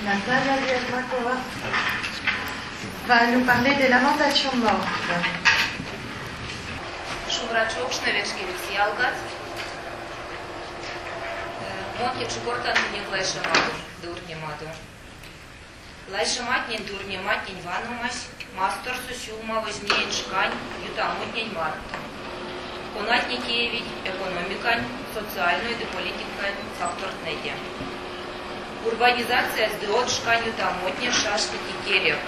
Natalia Yermakova va nous parler des lamentations mortes. Шумрачок шневечкевич ялгат. Монти чукортан не лайшамаду, дурнемаду. Лайшаматнин дурнематнин ванумась, мастер сусюма возьмеен шкань, ютамутнин марту. Конатникеевич экономикань, социальную и политикань фактор неде. Урбанизация сдрот шкань ютамутнин шашки кикерев.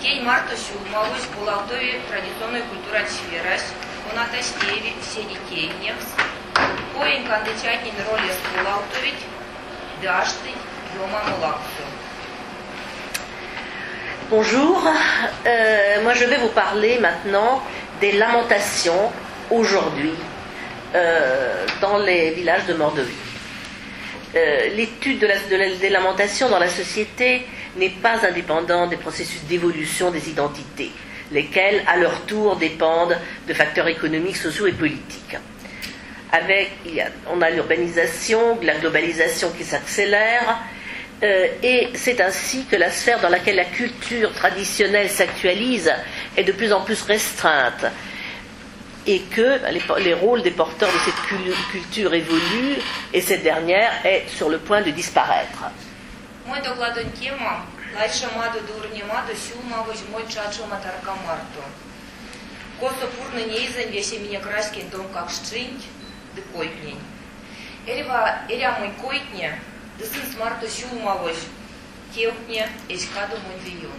Тень марта сюмалось булалтове традиционная культура сферась, она тастеви все детей невс. Коин кандидатнин роли сбулалтовить, дашты дома мулакту. Bonjour, moi je vais vous parler maintenant des lamentations aujourd'hui dans les villages de Mordovie. L'étude des lamentations dans la société n'est pas indépendante des processus d'évolution des identités, lesquels à leur tour dépendent de facteurs économiques, sociaux et politiques. On a l'urbanisation, la globalisation qui s'accélère, et c'est ainsi que la sphère dans laquelle la culture traditionnelle s'actualise est de plus en plus restreinte et que les rôles des porteurs de cette culture évoluent et cette dernière est sur le point de disparaître. Сын смарто сюмавось, теухне эскаду мой вион.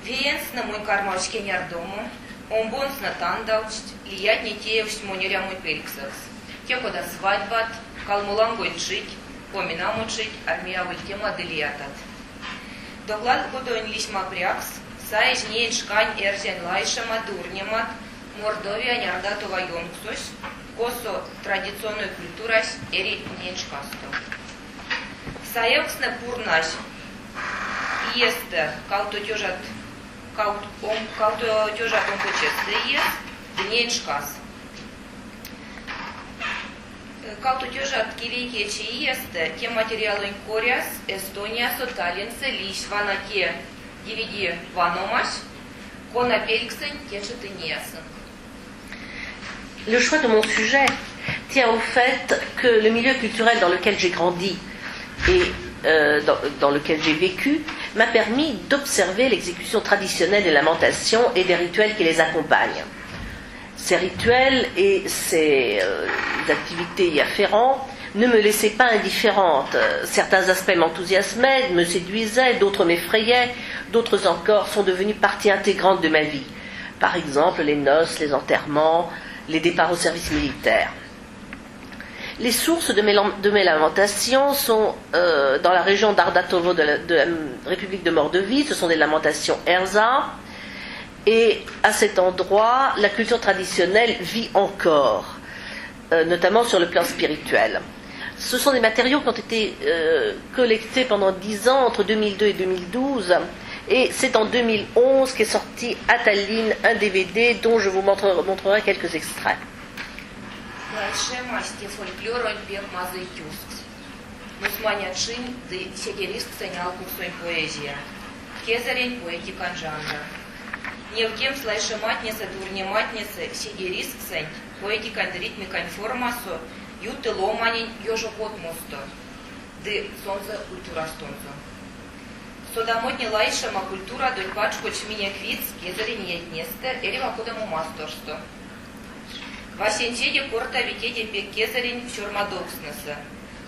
Виенс на мой кармашке нярдому, он бонс на тандалчт, лиять не теевсь монеря мой периксас. Текода свадьбат, калмулангой чить, поминам учить, армия вультема делиатат. Доклад годоин лисма прякс, саиж нейн шкань эрзен лайшама дурнемат, Мордовия нярдатова йонксось, косо традиционную культурась ери ненчкасто. Саевксне пурнась иесте каутотёжат онкочесте иес ненчкас. Каутотёжат кивейкечи иесте те материалы коряс Эстония соталинце лись ванаке дивиди ваномась кона пельксен течет и неясен. Le choix de mon sujet tient au fait que le milieu culturel dans lequel j'ai grandi et dans lequel j'ai vécu m'a permis d'observer l'exécution traditionnelle des lamentations et des rituels qui les accompagnent. Ces rituels et ces activités y afférentes ne me laissaient pas indifférente. Certains aspects m'enthousiasmaient, me séduisaient, d'autres m'effrayaient, d'autres encore sont devenus partie intégrante de ma vie. Par exemple, les noces, les enterrements, les départs au service militaire. Les sources de mes lamentations sont dans la région d'Ardatovo de la République de Mordovie, ce sont des lamentations Erza, et à cet endroit, la culture traditionnelle vit encore, notamment sur le plan spirituel. Ce sont des matériaux qui ont été collectés pendant 10 ans, entre 2002 et 2012, et c'est en 2011 qu'est sorti à Tallinn un DVD dont je vous montrerai quelques extraits. Содамотни лайшама культура доль пачку чминя квиц, кезарин еднесте, эрева кодаму масторсто. Васенчеде корта витеде пек кезарин чурмадокснеса,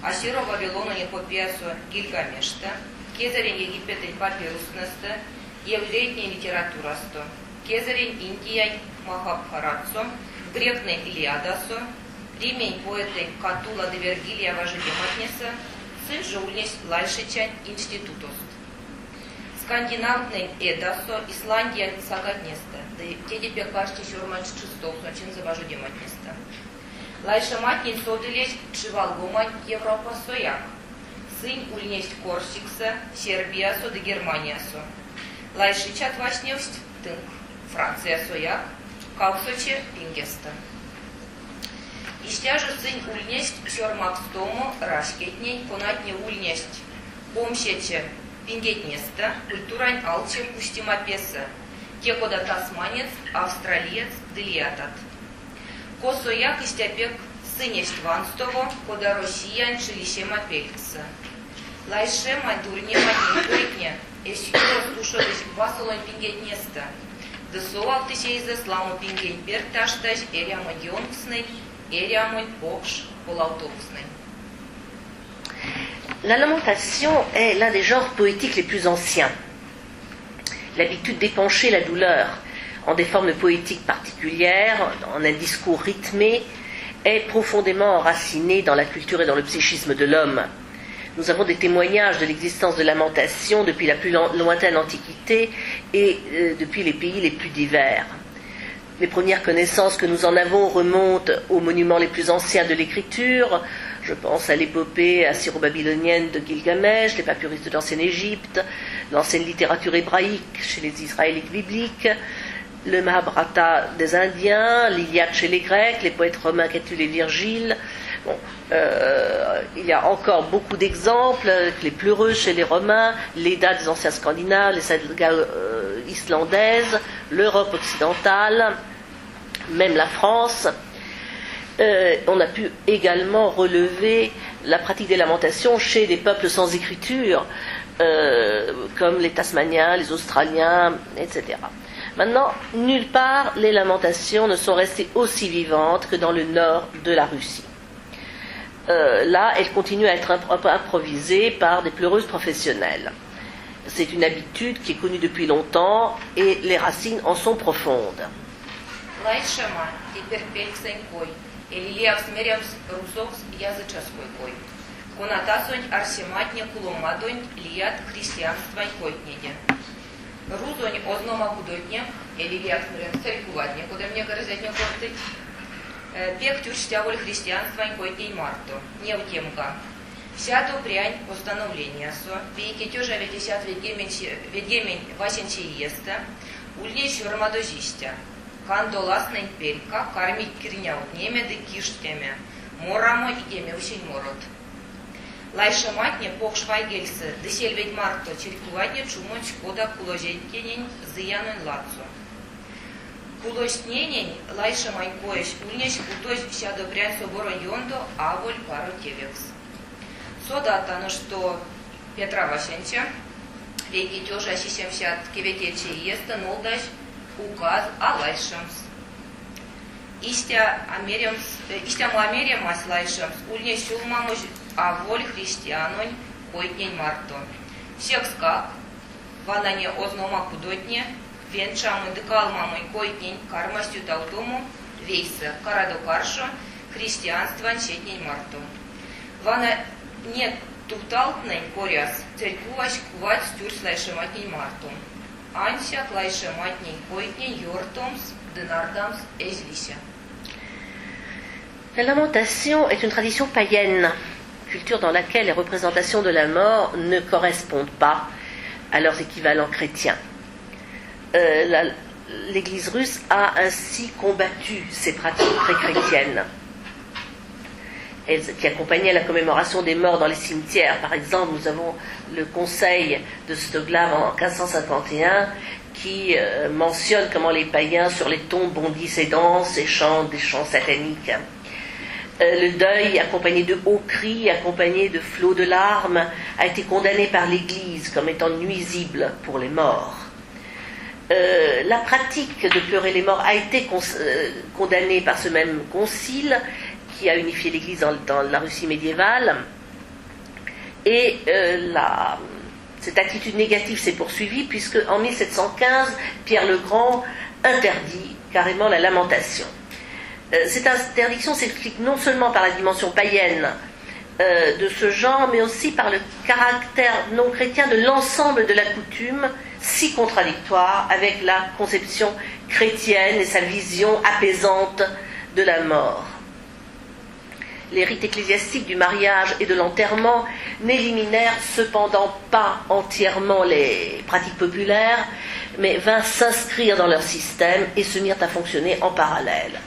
асиро Вавилону не попиасу Гильгамешта, кезарин Египетень папируснесте, еврейтне литературасто, кезарин Индияй Махабхаратсо, грекне Илиадасо, римень поэтень Катула де Вергилия важедематнеса, сын жулнес лайшичань институтост. Скандинавный Эдасо, Исландия Сагатнеста, да теди пекашти шурмач чистов, начин завожу дематнеста. Лайша матнин соделесь чивалгомань Европа сояк. Сын ульнесть Корсикса, Сербия со да Германия со. Лайши чат вашневсть, тынк, Франция сояк, Каусоче Пингеста. Истяжу сын ульнесть шормакстому рашкетней, конатне ульнесть помщече пингетнеста, культурань алче пустима песа, те кода тасманец, австралиец, делиатат. Косояк истяпек сынесть ванстово, кода россиян шелищем апельца. Лайше мадурне маднекойкне, эсюрос душович васолон пингетнеста. Десуал тысяча сламу пингет берташтаж, эрямо дионксный, эрямо покш, полаутоксный. La lamentation est l'un des genres poétiques les plus anciens. L'habitude d'épancher la douleur en des formes poétiques particulières, en un discours rythmé, est profondément enracinée dans la culture et dans le psychisme de l'homme. Nous avons des témoignages de l'existence de lamentation depuis la plus lointaine Antiquité et depuis les pays les plus divers. Les premières connaissances que nous en avons remontent aux monuments les plus anciens de l'écriture. Je pense à l'épopée assyro-babylonienne de Gilgamesh, les papyrus de l'ancienne Égypte, l'ancienne littérature hébraïque chez les Israélites bibliques, le Mahabharata des Indiens, l'Iliade chez les Grecs, les poètes romains Catulle et Virgile. Bon, il y a encore beaucoup d'exemples, les Pleureuses chez les Romains, l'Edda des anciens Scandinaves, les sagas islandaises, l'Europe occidentale, même la France. On a pu également relever la pratique des lamentations chez des peuples sans écriture, comme les Tasmaniens, les Australiens, etc. Maintenant, nulle part les lamentations ne sont restées aussi vivantes que dans le nord de la Russie. Là, elles continuent à être improvisées par des pleureuses professionnelles. C'est une habitude qui est connue depuis longtemps et les racines en sont profondes. Элилиак смерямс русокс языческой кой. Конатасонь арсематня куломадонь лият христианствань койкнеде. Рузонь ознома кудотня, элилиак смерямс церкуватня, куда мне горозятня кортыть. Пек тюрштяволь христианствань койкней марто, не утемка. Всято прянь постановления со, пейки тёжа ведесят ведемень васенче еста, ульней шурмадозистя. Кандоласный перька, кормить кирняут немеды киштями, морамо и теме усень морот. Лайшематне покшвайгельсы, десель ведь марто, черкуватне чумоч кода куложенькенень зыянон лацо. Кулосненень лайшемай коеш ульнеш утось сядо прянь соборон йондо, аволь пару тевекс. Содатано, что Петра Васенча, веки тёжа 70 кеветече еста, нолдаш, указ алайшемс. Истя муамеремас лайшемс, ульне сюлмамуш аволь христианонь койтнень марто. Всех скак, ванане ознома кудотне, венчаму декалмамой койтнень кармастю таутому, вейса карадо каршо, христианстван щетнень марто. Вана нет тукталтнень коряс, церкуваш кувать стюрс лайшематнень марто. Анся клайшематней койтнень йортомс денардамс эзлися. La lamentation est une tradition païenne, culture dans laquelle les représentations de la mort ne correspondent pas à leurs équivalents chrétiens. L'Église russe a ainsi combattu ces pratiques pré-chrétiennes qui accompagnaient la commémoration des morts dans les cimetières. Par exemple, nous avons le conseil de Stoglav en 1551 qui mentionne comment les païens sur les tombes bondissent et dansent et chantent des chants sataniques. Le deuil, accompagné de hauts cris, accompagné de flots de larmes, a été condamné par l'Église comme étant nuisible pour les morts. La pratique de pleurer les morts a été condamnée par ce même concile qui a unifié l'Église dans la Russie médiévale. Et cette attitude négative s'est poursuivie puisque en 1715, Pierre le Grand interdit carrément la lamentation. Cette interdiction s'explique non seulement par la dimension païenne de ce genre, mais aussi par le caractère non chrétien de l'ensemble de la coutume, si contradictoire avec la conception chrétienne et sa vision apaisante de la mort. Les rites ecclésiastiques du mariage et de l'enterrement n'éliminèrent cependant pas entièrement les pratiques populaires, mais vinrent s'inscrire dans leur système et se mirent à fonctionner en parallèle.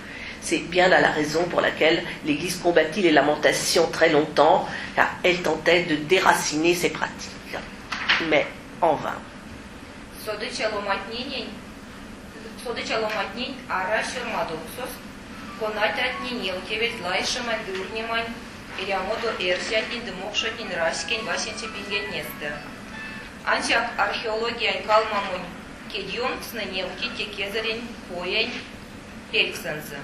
C'est bien là la raison pour laquelle l'Église combattit les lamentations très longtemps, car elle tentait de déraciner ces pratiques, mais en vain. Sodыча ломатнень ара шермадоксос, конатят нинелкевец лайшеман дурнеман, ирямодо эрсятнин дымокшотнин раскень васенче пингетнесте. Анчак археология калмамун кедьон сненевки текезарень поень пельксензе.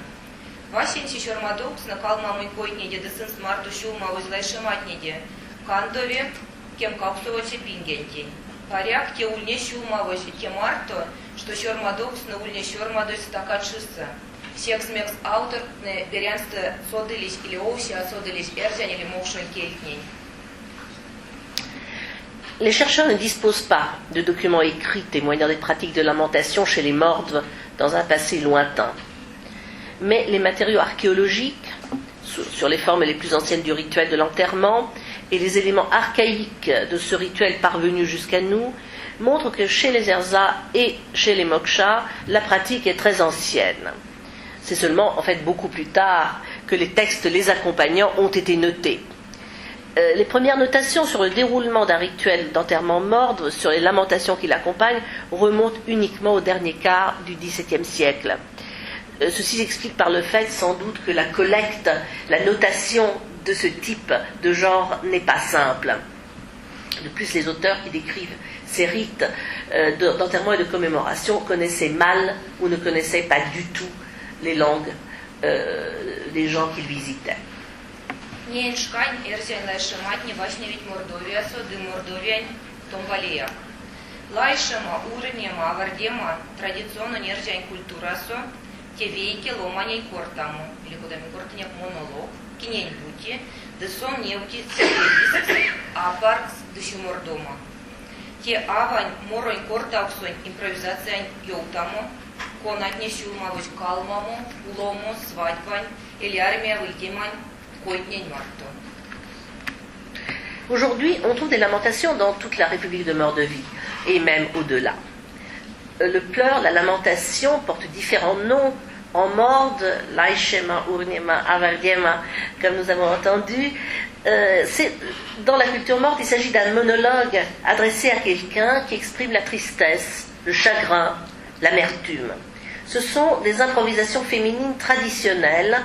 Васенче шермадокс на калмамун койнеде десенс марту шулмавоз лайшематнеде, кандове кем капсовоче пингентень. Паряк те ульне шулмавоз те марто, что шормадокс на ульне шормадос такачиса. Секс-мекс автор не берянство содылись или овси осодылись эрзян или мокшон кельтнень. Les chercheurs ne disposent pas de documents écrits témoignant des pratiques de lamentation chez les Mordes dans un passé lointain. Mais les matériaux archéologiques, sur les formes les plus anciennes du rituel de l'enterrement, et les éléments archaïques de ce rituel parvenus jusqu'à nous, montrent que chez les Erzas et chez les Moksha, la pratique est très ancienne. C'est seulement, en fait, beaucoup plus tard que les textes les accompagnant ont été notés. Les premières notations sur le déroulement d'un rituel d'enterrement mordre, sur les lamentations qui l'accompagnent, remontent uniquement au dernier quart du XVIIe siècle. Ceci s'explique par le fait, sans doute, que la collecte, la notation de ce type de genre n'est pas simple. De plus, les auteurs qui décrivent ces rites d'enterrement et de commémoration connaissaient mal ou ne connaissaient pas du tout les langues des gens qu'ils visitaient. Неншкань эрзян лайшематни вашневить Мордовиасо, ды Мордовиань томвалия. Лайшема, урнема, авардема, традиционно нерзян культурасо, те вейки ломаней кортаму, или кодами кортаняк монолог, кинень бути, да сон невти цепелис, апаркс, дыщу Мордома. Те авань моронь кортауксонь импровизациянь йолтаму, конатне шулмавоч калмаму, улому, свадьбань, или армия выльдемань, Aujourd'hui, on trouve des lamentations dans toute la République de Mordovie, et même au-delà. Le pleur, la lamentation, porte différents noms. En morde, Laïchema, Urnema, Avardiema, comme nous avons entendu. Dans la culture morte, il s'agit d'un monologue adressé à quelqu'un qui exprime la tristesse, le chagrin, l'amertume. Ce sont des improvisations féminines traditionnelles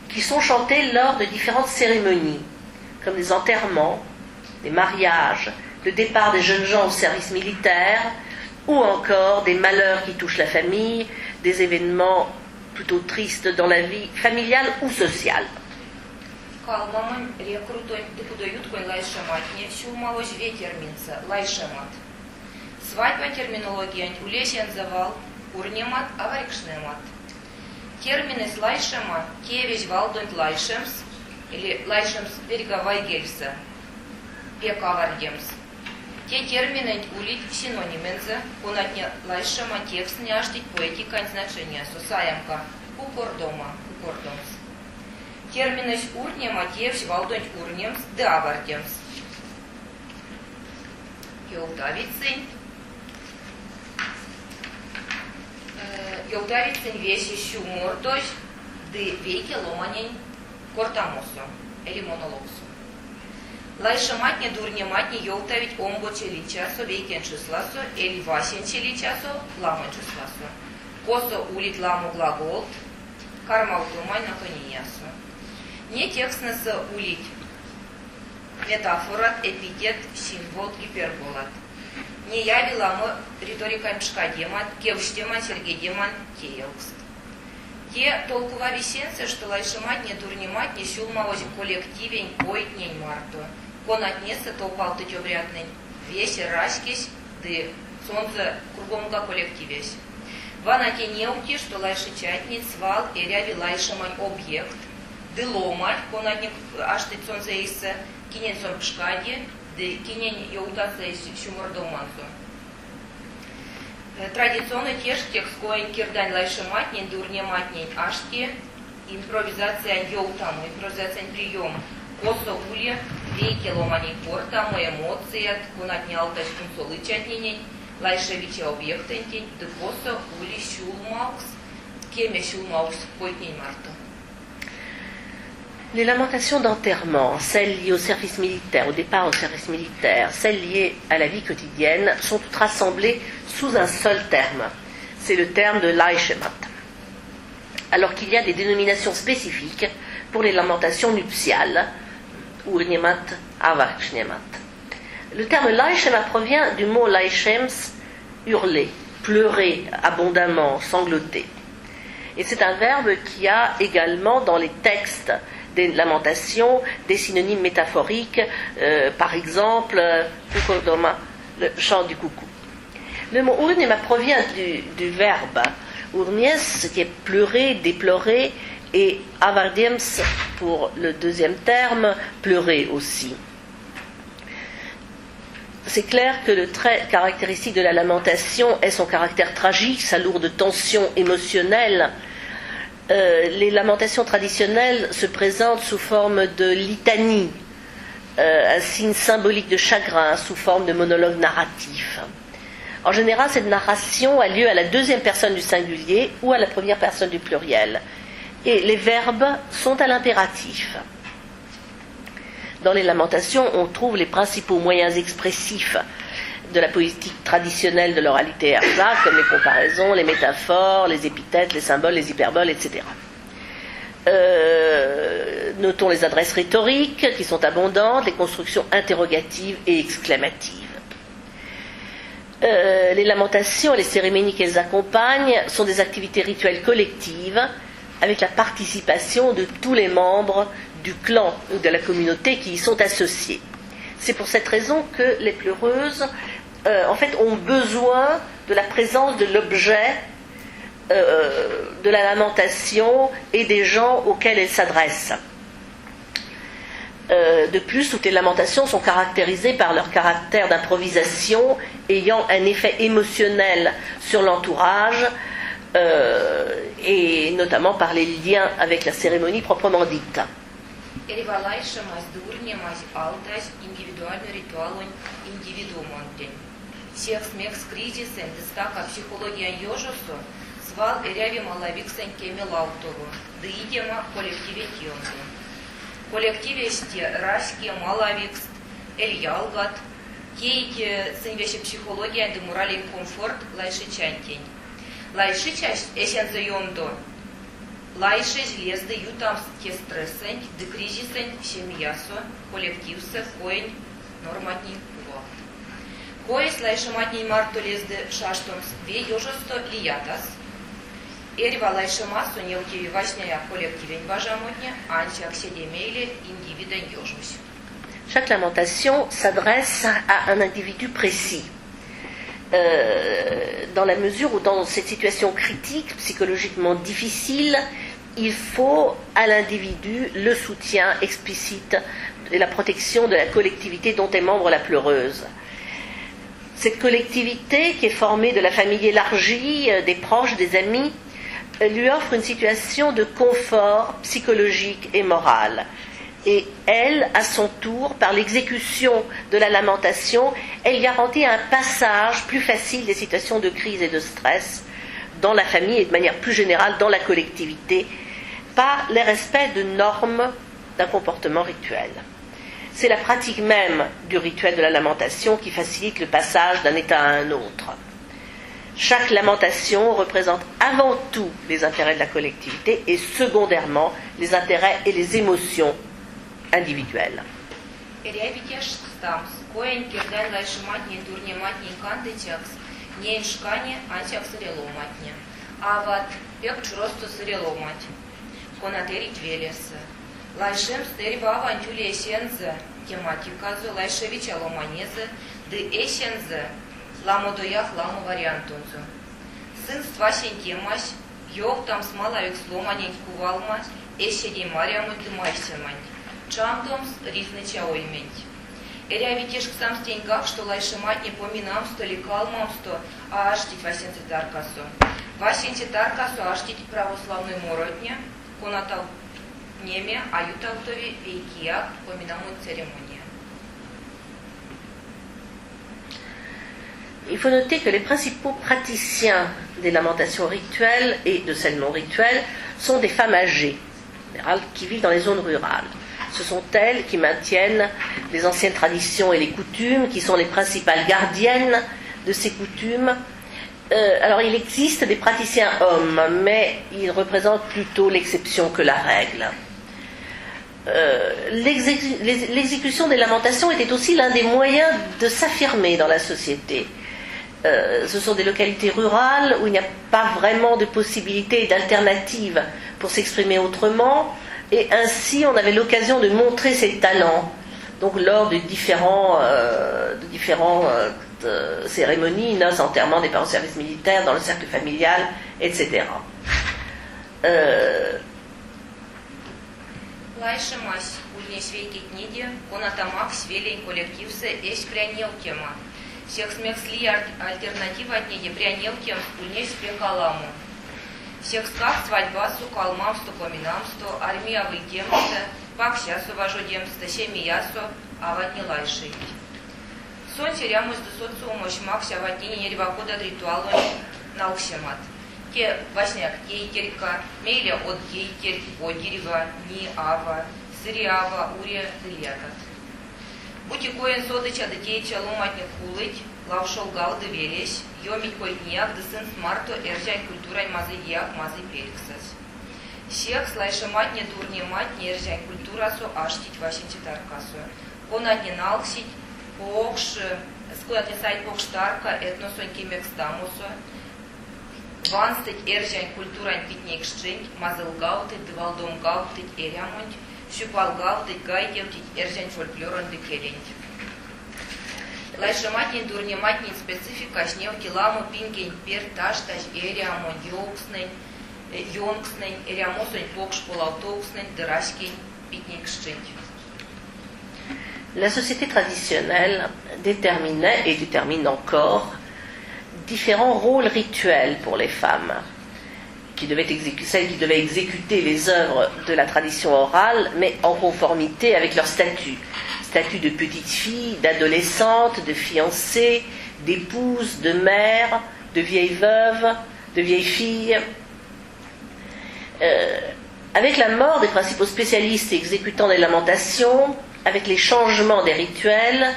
qui sont chantées lors de différentes cérémonies, comme des enterrements, des mariages, le départ des jeunes gens au service militaire, ou encore des malheurs qui touchent la famille, des événements plutôt tristes dans la vie familiale ou sociale. Терминес лайшема, кевич валдонт лайшемс, или лайшемс вергавайгельса, пекавардемс. Те термины улить синонимензе, понятне лайшема текст няштить поэтикань значения, сосаемка, укордома, укордомс. Терминес урнема, кевич валдонт урнемс, деавардемс. Йолдавицин. Йолдавицин вещи шумордой, ды веки ломанень кортамосу, или монологсу. Лайшематне дурнематне йолтавить омбо челичасо, вейкен числасо, или васен челичасо, ламон числасо. Косо улит ламу глагол, кармаутумай на кониясо. Не текстнеса улить. Метафорат, эпитет, символ, гиперболат. Не явила мы риторикань шкадеман, кевштеман, сергедеман, теелкст. Те толкува висенце, что лайшематне дурнематне сюлмавози коллективень пойтнень марто. Конатнеса толпалты тёврятнень. Весь раскись, ды солнце кругомга коллективесь. Ванате неуки, что лайшечатнень свал и ряви лайшемань объект. Ды ломаль, конатник аштыть солнце исе, кинен сон пшкаде, ды кинен йоутаца из шумордоманцу. Традиционно теж текст коен кирдань лайшематнень, дурнематнень ашки, импровизация йоутаму, импровизация прием. Косо уле, вейки ломани кортаму, эмоция, кунатни алташ кунсолы чатнень, лайшевича объектентень, ды косо ули шулмакс, Les lamentations d'enterrement, celles liées au service militaire, au départ au service militaire, celles liées à la vie quotidienne, sont toutes rassemblées sous un seul terme. C'est le terme de Laishemat. Alors qu'il y a des dénominations spécifiques pour les lamentations nuptiales, Urniemat, Avachniemat. Le terme Laishemat provient du mot Laishems, hurler, pleurer abondamment, sangloter. Et c'est un verbe qui a également dans les textes des lamentations des synonymes métaphoriques, par exemple, Kukodoma, le chant du coucou. Le mot Urniema provient du verbe Urnies, qui est pleurer, déplorer, et Avardiems, pour le deuxième terme, pleurer aussi. C'est clair que le trait caractéristique de la lamentation est son caractère tragique, sa lourde tension émotionnelle. Les lamentations traditionnelles se présentent sous forme de litanie, un signe symbolique de chagrin, sous forme de monologue narratif. En général, cette narration a lieu à la deuxième personne du singulier ou à la première personne du pluriel. Et les verbes sont à l'impératif. Dans les lamentations, on trouve les principaux moyens expressifs de la poétique traditionnelle de l'oralité erza, comme les comparaisons, les métaphores, les épithètes, les symboles, les hyperboles, etc. Notons les adresses rhétoriques qui sont abondantes, les constructions interrogatives et exclamatives. Les lamentations et les cérémonies qu'elles accompagnent sont des activités rituelles collectives avec la participation de tous les membres du clan ou de la communauté qui y sont associés. C'est pour cette raison que les pleureuses en fait, ont besoin de la présence de l'objet de la lamentation et des gens auxquels elles s'adressent. De plus, toutes les lamentations sont caractérisées par leur caractère d'improvisation ayant un effet émotionnel sur l'entourage et notamment par les liens avec la cérémonie proprement dite. Всех смех с кризисом, дестака психология ёжусу, свал эряви малавиксен кеми лаутову, да идема коллективе тёмду. Коллективе сте раски малавикс, эль ялгат, кейки сынвеше психология де морали комфорт лайши чантень. Лайши часть эсенза ёмду, лайши жлезды ютам те стрессень, де кризисень семьясу, коллективсе коень норматни. Коис лайшаматни мартулезды шаштомс ве ёжосто лиятас. Эрва лайшамасу неутиви важняя коллективень важамотня, антиак седемейле индивиден ёжус. Chaque lamentation s'adresse à un individu précis. Dans la mesure où dans cette situation critique, psychologiquement difficile, il faut à l'individu le soutien explicite et la protection de la collectivité dont est membre la pleureuse. Cette collectivité, qui est formée de la famille élargie, des proches, des amis, lui offre une situation de confort psychologique et moral. Et elle, à son tour, par l'exécution de la lamentation, elle garantit un passage plus facile des situations de crise et de stress dans la famille et de manière plus générale dans la collectivité, par le respect de normes d'un comportement rituel. C'est la pratique même du rituel de la lamentation qui facilite le passage d'un état à un autre. Chaque lamentation représente avant tout les intérêts de la collectivité et secondairement les intérêts et les émotions individuelles. Лайшем стерва авантюле эсензе, тематиказу лайшевича ломанезе, де эсензе, ламодоях ламо вариантунзу. Сын ствасень темась, йох там смалавик сломанень кувалмась, эсседей мариаму дымайсемань. Чамдомс ризныча оймень. Эрявитеш к сам стеньгах, что лайшемать не поминам, сто лекалмам, сто, а аштить васенце таркасу. Васенце таркасу аштить православной мородня, конатал Неме, аюталтови, вейкиак, поминаму церемония. il faut noter que les principaux praticiens des lamentations rituelles et de celles non rituelles sont des femmes âgées, en général, qui vivent dans les zones rurales. Ce sont elles qui maintiennent les anciennes traditions et les coutumes, qui sont les principales gardiennes de ces coutumes. Alors il existe des praticiens hommes, mais ils représentent plutôt l'exception que la règle. L'exécution des lamentations était aussi l'un des moyens de s'affirmer dans la société. Ce sont des localités rurales où il n'y a pas vraiment de possibilité et d'alternative pour s'exprimer autrement, et ainsi on avait l'occasion de montrer ses talents, donc lors de différentes cérémonies, noces, enterrements, départ au service militaire, dans le cercle familial, etc. Лайшемась, ульнесь вейки книги, конатамак свелень коллективсы эсь прянел тема. Всех смексли альтернатива от неги прянел тем ульнесь прекаламу. Всех скак свадьба су калмамсту поминамсту, армия выльдемста, пак сясу вожудемста, семиясу, аватни лайшей. Сон серямус до социумош макся аватни неревакода ритуалу науксемат. Те βασняк кейтерка, мейля от кейтер, одерева, ни ава, сыриава, уре, риятат. Бути коен содыча детейча ломатник хулыть, лавшол гал довелесь, йомить койтняк, да сын смарту, эржань культурань мазы як, мазы перексас. Всех слайшематне дурне матне, эржань культурасу, аштить васенти таркасу. Конатне налксить, покш, скуятне сайт покштарка, этносоньки мекстамусу, Ванстыть эржань культурань питник шчинь, мазыл гаутыть, дывалдом гаутыть эрямонь, щупал гаутыть, гайдевтить, эржань фольклорон декелень. Лайшематнин, дурнематнин специфика, шневки ламу, пингень, пер, ташташ, эрямонь, йонкснень, эрямосонь, покш, полаутоукснень, дырашкень, питник шчинь. La société traditionnelle déterminait et détermine encore différents rôles rituels pour les femmes, celles qui devaient exécuter les œuvres de la tradition orale, mais en conformité avec leur statut. Statut de petite fille, d'adolescente, de fiancée, d'épouse, de mère, de vieille veuve, de vieille fille. Avec la mort des principaux spécialistes exécutant des lamentations, avec les changements des rituels,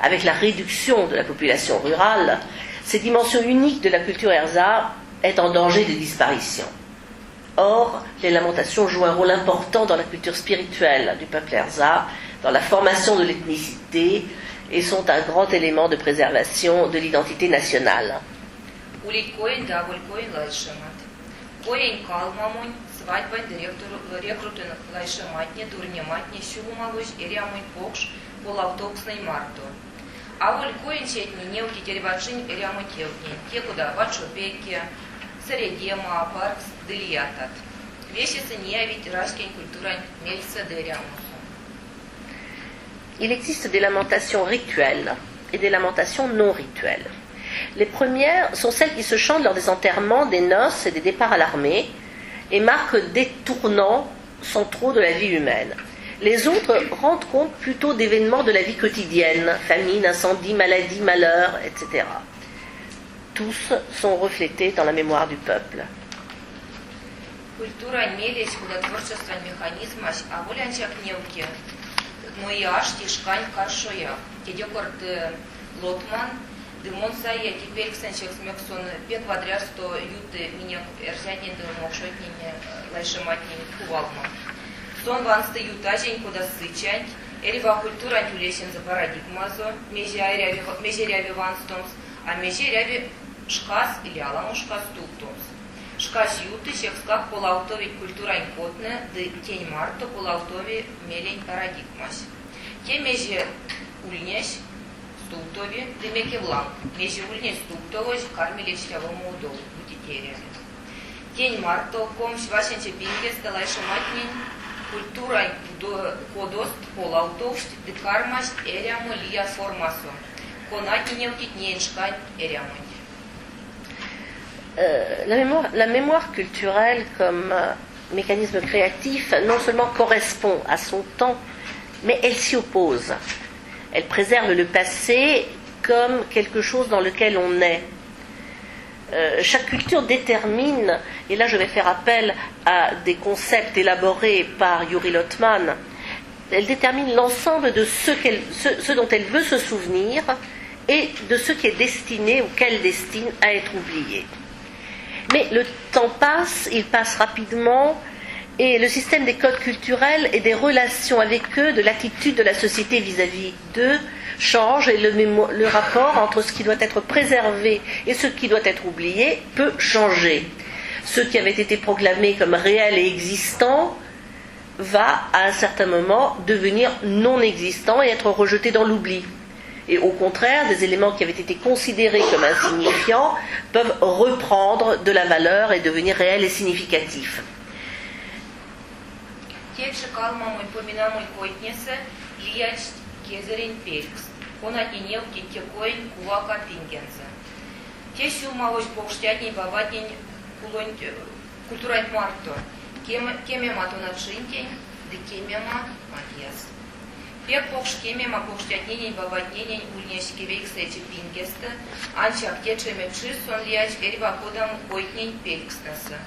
avec la réduction de la population rurale, cette dimension unique de la culture Erza est en danger de disparition. Or, les lamentations jouent un rôle important dans la culture spirituelle du peuple Erza, dans la formation de l'ethnicité, et sont un grand élément de préservation de l'identité nationale. Аволь коинчетни неуки теребачинь рямутевни, те куда вачубеки, саредема, паркс, делиятат. Вещицы не авить раскень культурань мельца де рямусу. Il existe des lamentations rituelles et des lamentations non rituelles. Les premières sont celles qui se chantent lors des enterrements, des noces et des départs à l'armée et marquent des tournants centraux de la vie humaine. Les autres rendent compte plutôt d'événements de la vie quotidienne, famine, incendie, maladie, malheur, etc. Tous sont reflétés dans la mémoire du peuple. Культура мелись худотворчество механизма, а волянчак невки, но и аж тишкань каршоя. Тедекорт лотман, демонсая теперь ксенчек смексон пек квадряр, что юты меня эрзянин демокшотнине лайшематнин кувалма. Сон ванста ютажень куда сычань, эрива культура тюлесен за парадигмазо, межеряви ванстомс, а межеряви шкас или аламу шкас туктомс. Шкас юты шекскак полаутовить культурань котне, да тень марто полаутови мелень парадигмаз. Те меже ульнесь стуктови, да мекевлам, меже ульнесь стуктовось кармились лявому удолу, бутитериями. Тень марто комш вашенче пингес талайшематнин, культура кодост полаутовшт декармаст эрямо лия формасо. Конати неутитненшкать эрямонь. La mémoire culturelle comme mécanisme créatif non seulement correspond à son temps, mais elle s'y oppose. Elle préserve le passé comme quelque chose dans lequel on est. Chaque culture détermine, et là je vais faire appel à des concepts élaborés par Yuri Lotman, elle détermine l'ensemble de ce dont elle veut se souvenir et de ce qui est destiné ou qu'elle destine à être oublié. Mais le temps passe, il passe rapidement, et le système des codes culturels et des relations avec eux, de l'attitude de la société vis-à-vis d'eux, change, et le rapport entre ce qui doit être préservé et ce qui doit être oublié peut changer. Ce qui avait été proclamé comme réel et existant va à un certain moment devenir non existant et être rejeté dans l'oubli. Et au contraire, des éléments qui avaient été considérés comme insignifiants peuvent reprendre de la valeur et devenir réels et significatifs. Он отненел китекоин кувака пингензе. Тесю малош богштятней баватней культурать марто. Кемема туначинтень, да кемема матьяс. Пек богшкемема богштятней баватней ульнешки вейксечи пингесте, анчак течеме чисон лияч эрва кодам койтней пелькстаса.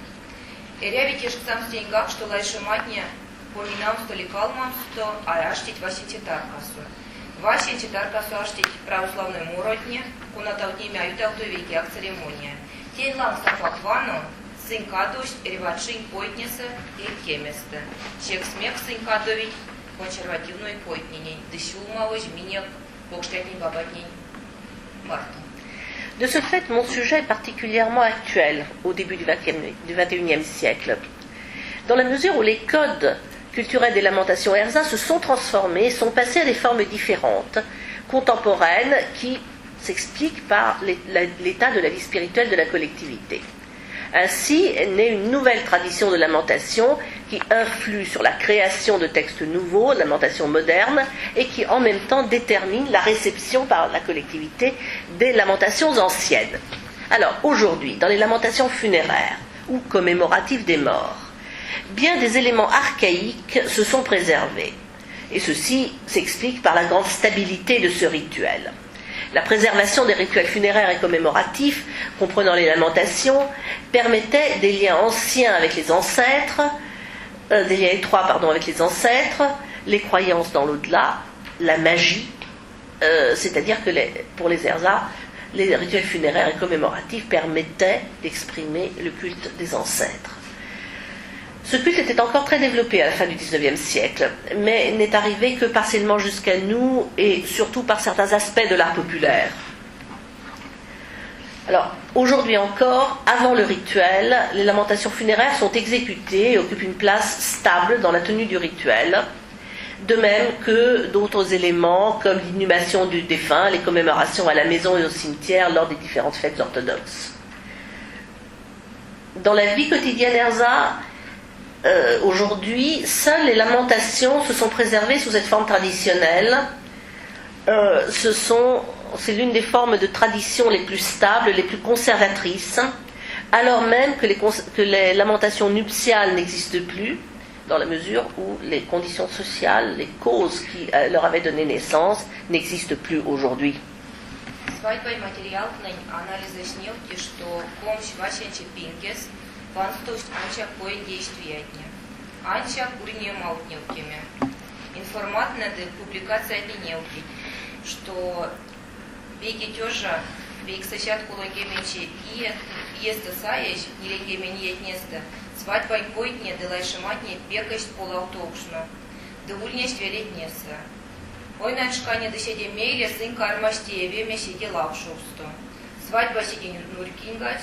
Эрявитеш к сам стеньгах, что лайше матня поминам столикалмам, что аяштить васититаркасу. Ваши читаркасу аштить православной муротне, кунатаутними аюталтовики ак церемония. Тень лам сапаквану, сынкадуш, реватшин пойтнеса и кеместе. Чек смех сынкадовить, консервативной пойтненей, дышулмалось минек, богштятней бабатней марту. De ce fait, mon sujet est particulièrement actuel au début du XXIe siècle, dans la mesure où les codes culturels des lamentations Erza se sont transformés, sont passés à des formes différentes, contemporaines, qui s'expliquent par l'état de la vie spirituelle de la collectivité. Ainsi est née une nouvelle tradition de lamentation qui influe sur la création de textes nouveaux, lamentation moderne, et qui en même temps détermine la réception par la collectivité des lamentations anciennes. Alors aujourd'hui, dans les lamentations funéraires ou commémoratives des morts, bien des éléments archaïques se sont préservés, et ceci s'explique par la grande stabilité de ce rituel. La préservation des rituels funéraires et commémoratifs, comprenant les lamentations, permettait des liens anciens avec les ancêtres, des liens étroits avec les ancêtres, les croyances dans l'au-delà, la magie, c'est-à-dire que pour les Erza, les rituels funéraires et commémoratifs permettaient d'exprimer le culte des ancêtres. Ce culte était encore très développé à la fin du XIXe siècle, mais n'est arrivé que partiellement jusqu'à nous et surtout par certains aspects de l'art populaire. Alors, aujourd'hui encore, avant le rituel, les lamentations funéraires sont exécutées et occupent une place stable dans la tenue du rituel, de même que d'autres éléments comme l'inhumation du défunt, les commémorations à la maison et au cimetière lors des différentes fêtes orthodoxes. Dans la vie quotidienne Erza, aujourd'hui, seules les lamentations se sont préservées sous cette forme traditionnelle. C'est l'une des formes de tradition les plus stables, les plus conservatrices, alors même que les lamentations nuptiales n'existent plus, dans la mesure où les conditions sociales, les causes qui leur avaient donné naissance, n'existent plus aujourd'hui. Ванстовсть анча кое действиятня. Анча курение маутнелкими. Информатная публикация отненелки, что веки тёжа, век сосят кулакемичи и еста саеш, нелегемени етнеста, свадьбой койтне, делайшематне, пекасть полаутокшно, довольнесть велетнеса. Ой начкане доседе мейле, сын кармастееве, месиде лапшовсто. Свадьба сидень нуркингач,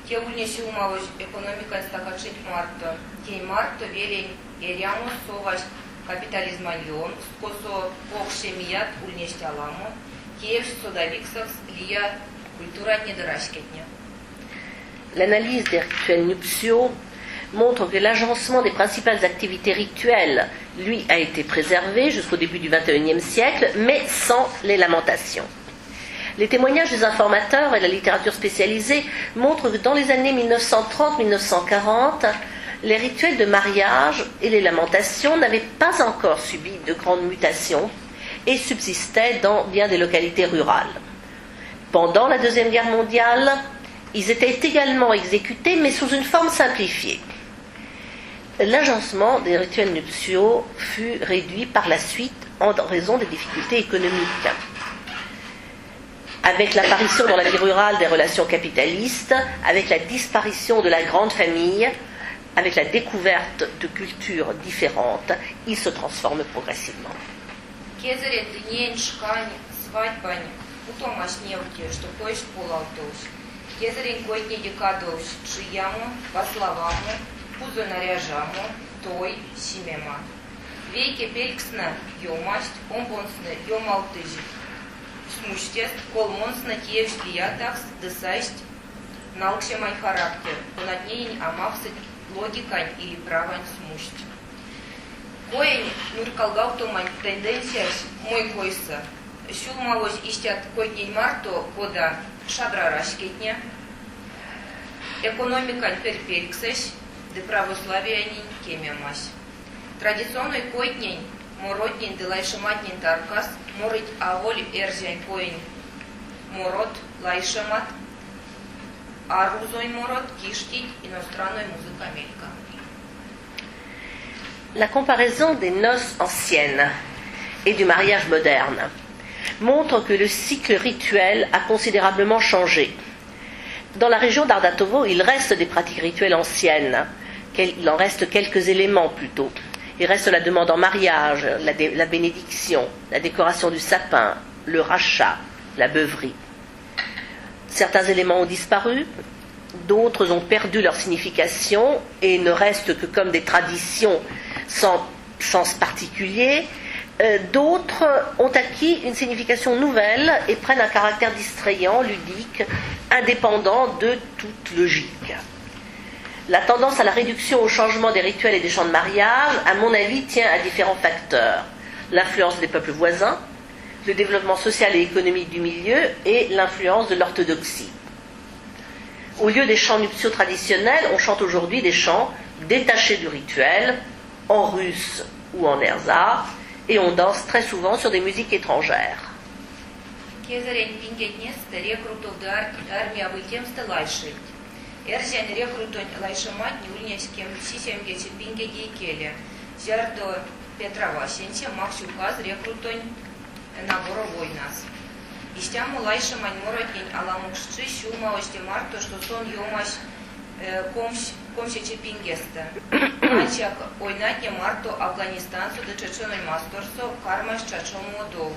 те ульнеси умалось экономика стакачить марто. Тей марто велень эряму соваш капитализмальон, скосо покшемият ульнесть аламу, теев содавиксов лия культура недорашкетня. L'analyse des rituels nuptiaux montre que l'agencement des principales activités rituelles, lui, a été préservé jusqu'au début du XXIe siècle, mais sans les lamentations. Les témoignages des informateurs et la littérature spécialisée montrent que dans les années 1930-1940, les rituels de mariage et les lamentations n'avaient pas encore subi de grandes mutations et subsistaient dans bien des localités rurales. Pendant la Deuxième Guerre mondiale, ils étaient également exécutés, mais sous une forme simplifiée. L'agencement des rituels nuptiaux fut réduit par la suite en raison des difficultés économiques. Avec l'apparition dans la vie rurale des relations capitalistes, avec la disparition de la grande famille, avec la découverte de cultures différentes, il se transforme progressivement. Кезерин койни декадовш чияму, пославаму, пузо наряжаму, той симема. Вейке пельксна йомасть, омбонсна йомалтыжи. Смущест, колмонсна тиевш биятахс, десасть, налкшемай характер, понаднень амавсыть логикань или правань смущ. Коень нуркалгалтумань тенденцияш мой койса. Шулмалось ищат койнень марто кода шадрарашкетня, экономика перпериксеш, де православиянин кемямась. Традиционный койнень, моротнин де лайшематнин таркас, морить аволь эрзян коень морот лайшемат, арузой морот киштить иностранной музыка мелька. La comparaison des noces anciennes et du mariage moderne montre que le cycle rituel a considérablement changé. Dans la région d'Ardatovo, il reste des pratiques rituelles anciennes. Il en reste quelques éléments plutôt. Il reste la demande en mariage, la bénédiction, la décoration du sapin, le rachat, la beuverie. Certains éléments ont disparu, d'autres ont perdu leur signification et ne restent que comme des traditions sans sens particulier. D'autres ont acquis une signification nouvelle et prennent un caractère distrayant, ludique, indépendant de toute logique. La tendance à la réduction au changement des rituels et des chants de mariage, à mon avis, tient à différents facteurs. L'influence des peuples voisins, le développement social et économique du milieu et l'influence de l'orthodoxie. Au lieu des chants nuptiaux traditionnels, on chante aujourd'hui des chants détachés du rituel, en russe ou en erza, et on danse très souvent sur des musiques étrangères. Эрзян рекрутонь лайшемат нюльневским сисемгечи пингеди келе. Зярдо Петрова сенсе максюказ рекрутонь наборовой нас. Истяму лайшемань моротнень аламукшчи шулмаости марто, что сон йомаш комсечи пингеста. Анчак ойнатне марто Афганистанцу да чеченой масторсо кармаш чачомодов.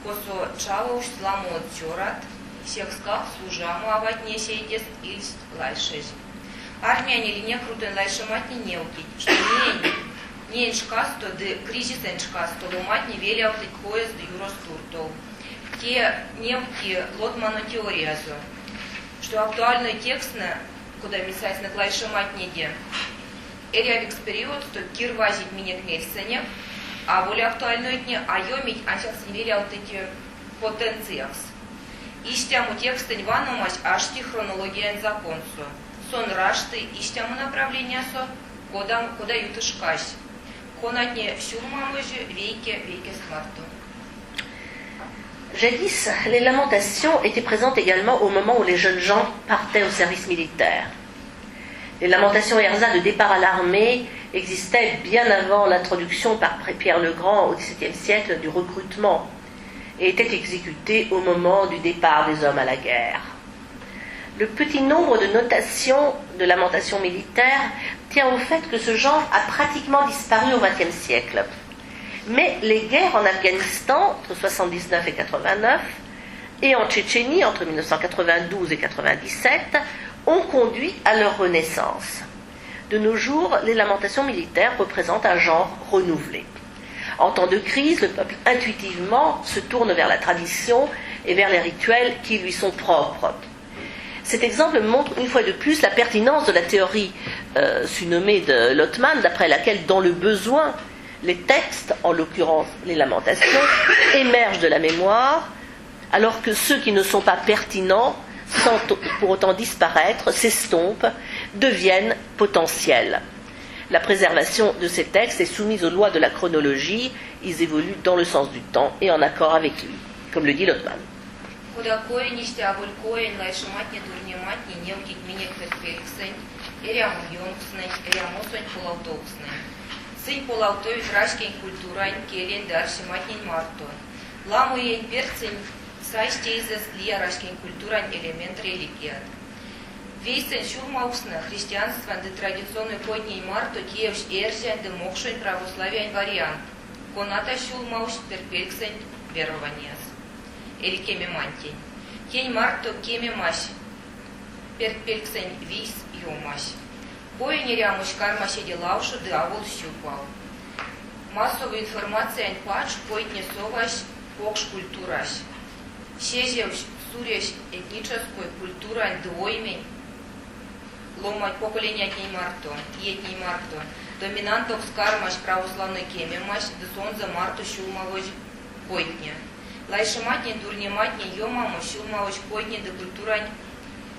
Косо чавуш сламу отчорат. Сексках служаму аватне сейдес ильст лайшез. Армияне лине крутен лайшематни неукить, что не эншкасто, де кризис эншкасто, ломатни веляутыть поезд юростуртов. Те немки лотману теориазу, что актуальный текст, куда мисать на лайшематни де, элявикс период, что кирвазить минек мельсенев, а более актуальный дне айомить анчакс веляутыть потенциякс. Истяму текстень ваномась ашти хронология законсу. Сон рашты истяму направления со, куда ютышкась. Конатне сюрмамыжи вейке смарту. Jadis, les lamentations étaient présentes également au moment où les jeunes gens partaient au service militaire. Les lamentations erza de départ à l'armée existaient bien avant l'introduction par Pierre le Grand au XVIIe siècle du recrutement et étaient exécutées au moment du départ des hommes à la guerre. Le petit nombre de notations de lamentations militaires tient au fait que ce genre a pratiquement disparu au XXe siècle. Mais les guerres en Afghanistan, entre 79 et 89, et en Tchétchénie, entre 1992 et 97, ont conduit à leur renaissance. De nos jours, les lamentations militaires représentent un genre renouvelé. En temps de crise, le peuple intuitivement se tourne vers la tradition et vers les rituels qui lui sont propres. Cet exemple montre une fois de plus la pertinence de la théorie surnommée de Lottmann, d'après laquelle, dans le besoin, les textes, en l'occurrence les lamentations, émergent de la mémoire, alors que ceux qui ne sont pas pertinents, sans pour autant disparaître, s'estompent, deviennent potentiels. La préservation de ces textes est soumise aux lois de la chronologie, ils évoluent dans le sens du temps et en accord avec lui, comme le dit Lottmann. Куда коениште, а воль коен, лайшематни, дурнематни, неудить минек перпексень, эряму йонгснень, эряму сонь полаутовснень. Сынь полаутовит рашкень культурань, келен даршематнень марто. Ламу ень перцень, сайсте изес лия рашкень культурань элемент религият. Вейсен шурмаусна христианство де традиционный кодней марто тиевш эрзян де мокшень православиян вариант. Коната шурмаус перпексень верованиас. Или кеме мантень. Тень марто кеме мась. Перпексень вис юмась. Бой нерямуш кармаще делаушу де авол щупал. Массовая информация пач койт несоваш покш культураш. Щезевш суреш этнической культурань двоймень. Ломать поколение тень марто. Етней марто. Доминантов скармаш православной кеме маш. Десонза марто шумавош койтня. Лайшематни, дурнематни, йомамо, шумавош койтня де культурань.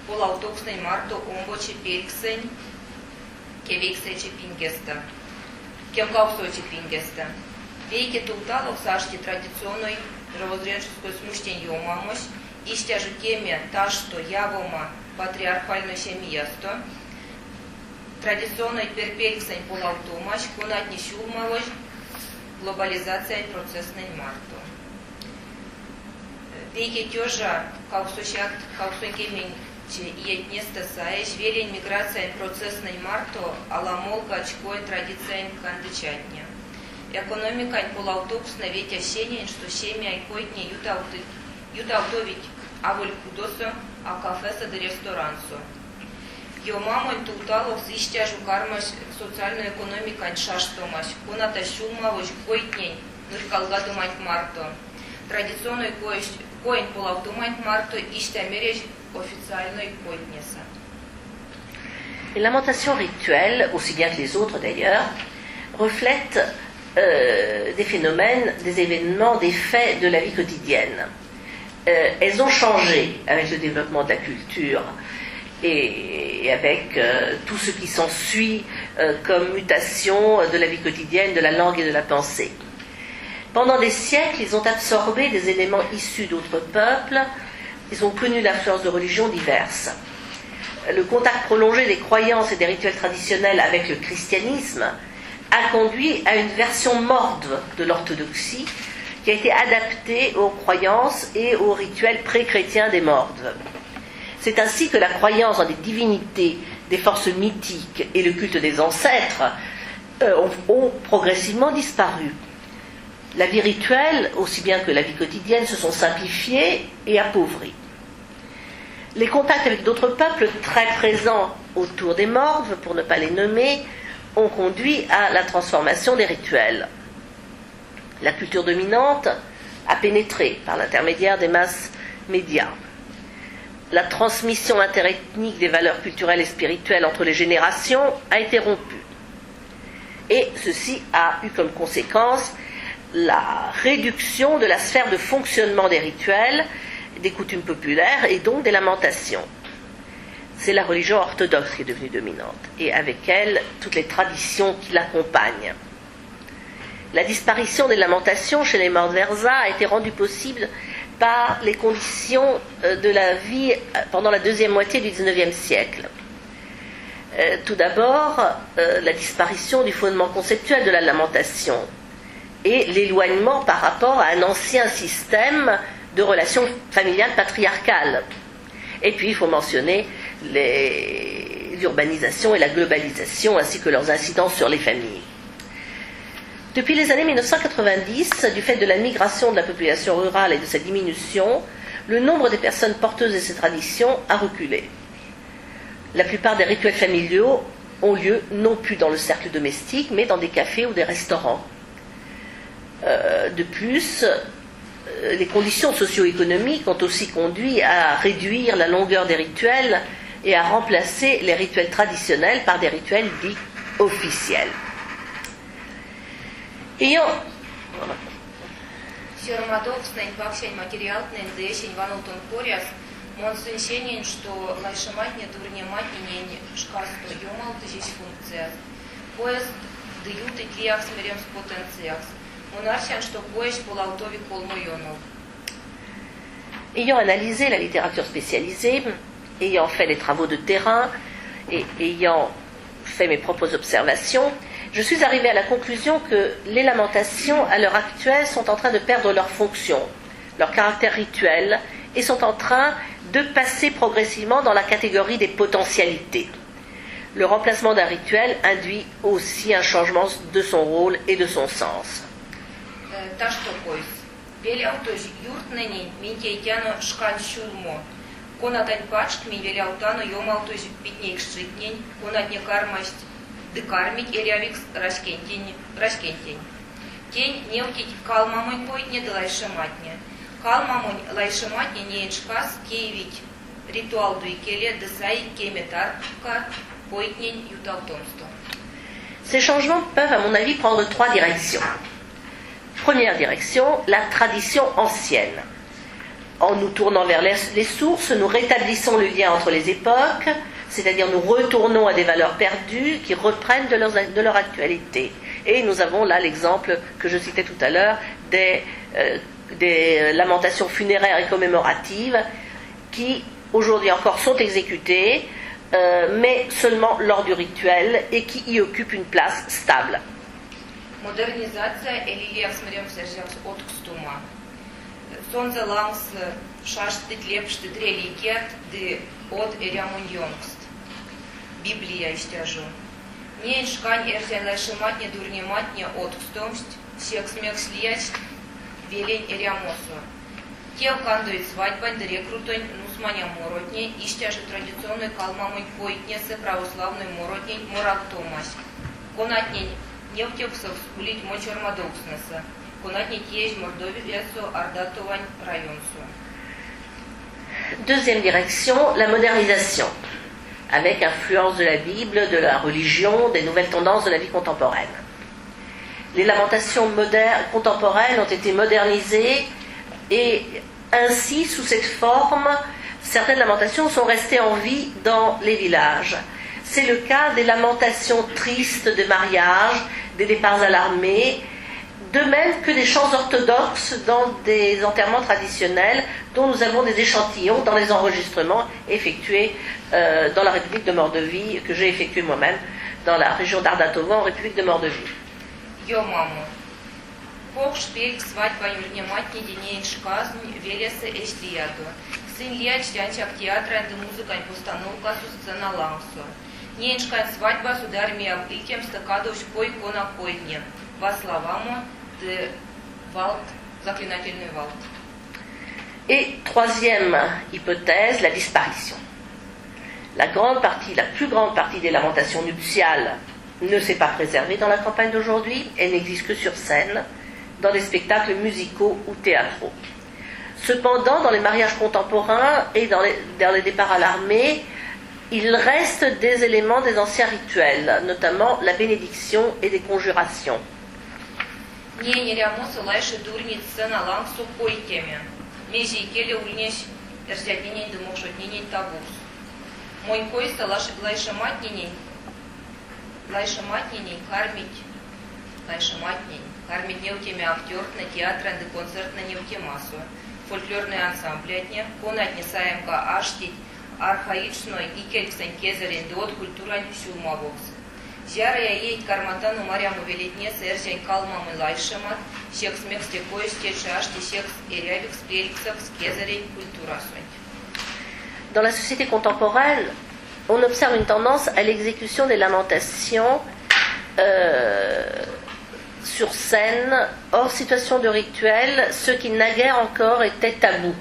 Полаутоксней марто омбоче перксень. Кевексече пингеста. Кемкаусоче пингеста. Вейке тулталов сашти традиционной розренческой смущень йомамош. Истя же теме та, что явома патриархальной семьясто. Традиционной перпексень полаутомаш, конатни шумавош, глобализация процессной марто. Вейке тёжа каусочак каусонкемень етнеста саеш, велень миграция процессной марто, аламолка очкой традиция кандычатня. Экономика полаутоксна ведь осенень, что семья и койтни ютаутовить аволь кудосо, а кафеса де ресторанцо. Йо мамонь тулталов зища жукармаш социальную экономику шаштомаш, коната шумавош койтнень, ныркалгадумать марто. Традиционный коин полаутумать марто ища мереж официальной койтнеса. Les lamentations rituelles, aussi bien que les autres d'ailleurs, reflètent des phénomènes, des événements, des faits de la vie quotidienne. Elles ont changé avec le développement de la culture et avec tout ce qui s'ensuit comme mutation de la vie quotidienne, de la langue et de la pensée. Pendant des siècles, ils ont absorbé des éléments issus d'autres peuples, ils ont connu l'influence de religions diverses. Le contact prolongé des croyances et des rituels traditionnels avec le christianisme a conduit à une version morte de l'orthodoxie qui a été adaptée aux croyances et aux rituels pré-chrétiens des mordes. C'est ainsi que la croyance en des divinités, des forces mythiques et le culte des ancêtres ont progressivement disparu. La vie rituelle, aussi bien que la vie quotidienne, se sont simplifiées et appauvries. Les contacts avec d'autres peuples très présents autour des mordes, pour ne pas les nommer, ont conduit à la transformation des rituels. La culture dominante a pénétré par l'intermédiaire des masses médias. La transmission interethnique des valeurs culturelles et spirituelles entre les générations a été rompue. Et ceci a eu comme conséquence la réduction de la sphère de fonctionnement des rituels, des coutumes populaires et donc des lamentations. C'est la religion orthodoxe qui est devenue dominante, et avec elle, toutes les traditions qui l'accompagnent. La disparition des lamentations chez les morts versa a été rendue possible par les conditions de la vie pendant la deuxième moitié du XIXe siècle. Tout d'abord, la disparition du fondement conceptuel de la lamentation et l'éloignement par rapport à un ancien système de relations familiales patriarcales. Et puis, il faut mentionner l'urbanisation et la globalisation ainsi que leurs incidences sur les familles. Depuis les années 1990, du fait de la migration de la population rurale et de sa diminution, le nombre des personnes porteuses de ces traditions a reculé. La plupart des rituels familiaux ont lieu non plus dans le cercle domestique, mais dans des cafés ou des restaurants. De plus, les conditions socio-économiques ont aussi conduit à réduire la longueur des rituels et à remplacer les rituels traditionnels par des rituels dits officiels. что лайшематня, дурнематня, не шкасто, юмал тысяч функция. Поезд дают и тиях смирем с потенциях. Монархиан, что поезд полаутови колмойонов. ayant analysé la littérature spécialisée, ayant fait des travaux de terrain et ayant fait mes propres observations, je suis arrivée à la conclusion que les lamentations, à l'heure actuelle, sont en train de perdre leur fonction, leur caractère rituel, et sont en train de passer progressivement dans la catégorie des potentialités. Le remplacement d'un rituel induit aussi un changement de son rôle et de son sens. Ces changements peuvent, à mon avis, prendre 3 directions. Première direction, la tradition ancienne. En nous tournant vers les sources, nous rétablissons le lien entre les époques, c'est-à-dire nous retournons à des valeurs perdues qui reprennent de leur actualité. Et nous avons là l'exemple que je citais tout à l'heure des lamentations funéraires et commémoratives qui aujourd'hui encore sont exécutées, mais seulement lors du rituel et qui y occupent une place stable. Modernizația Elilia Smremsăjeax Otcstuma. Sonzelams șaștit lepștit religiat de od ereamunionxt. Biblia isteaju. Neinșcani erzelaișimatne durnimatne otcstomst, сексмексliacht велень эриамосу. Те, кандует свадьбань, да рекрутонь, нусманя моротне, иштяжи традиционной калмамой поитнесе православной моротнень моралтомась. Конатнень невтексов скулить мочормадокснеса. Конатнень теж мордовиесу ардатовань районсу. Deuxième direction, la modernisation, avec influence de la Bible, de la religion, des nouvelles tendances de la vie contemporaine. Les lamentations contemporaines ont été modernisées et ainsi, sous cette forme, certaines lamentations sont restées en vie dans les villages. C'est le cas des lamentations tristes de mariage, des départs à l'armée, de même que des chants orthodoxes dans des enterrements traditionnels dont nous avons des échantillons dans les enregistrements effectués dans la République de Mordovie, que j'ai effectué moi-même dans la région d'Ardatovo en République de Mordovie. Yo, maman. Пох шпель свадьба юрнематни денеин шказнь велесы эштияду. Сын лияч тянчак театра и музыкань постановка су сцена лансу. Неншкань свадьба судармия выльтем стакадовщ пой кона койдне. Во словаму de валт, заклинательный валт. Et troisième hypothèse, la disparition. La plus grande partie des lamentations nuptiales ne s'est pas préservée dans la campagne d'aujourd'hui, elle n'existe que sur scène, dans des spectacles musicaux ou théâtraux. Cependant, dans les mariages contemporains et dans les départs à l'armée, il reste des éléments des anciens rituels, notamment la bénédiction et des conjurations. Кармить невтеми актёртна, театран, концертна невтемасу. Фольклорный ансамблятня, конатни саемка аштить, архаичной и кельксен кезерин дот культурань сюлмавокс. Зярая ей карматану маряму велетне сэржень калмамы лайшамат, секс мексте коестече ашти секс эрявикс пельксакс кезерин культурасунь. Dans la société contemporaine, on observe une tendance à l'exécution des lamentations sur scène, hors situation de rituel, ce qui naguère encore était tabou.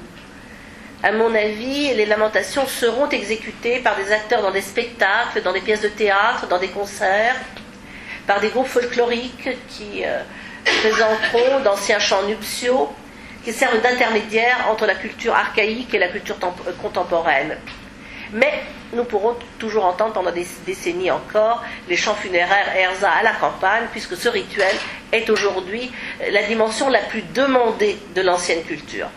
À mon avis, les lamentations seront exécutées par des acteurs dans des spectacles, dans des pièces de théâtre, dans des concerts, par des groupes folkloriques qui présenteront d'anciens chants nuptiaux qui servent d'intermédiaires entre la culture archaïque et la culture contemporaine. Mais nous pourrons toujours entendre pendant des décennies encore les chants funéraires Erza à la campagne, puisque ce rituel est aujourd'hui la dimension la plus demandée de l'ancienne culture.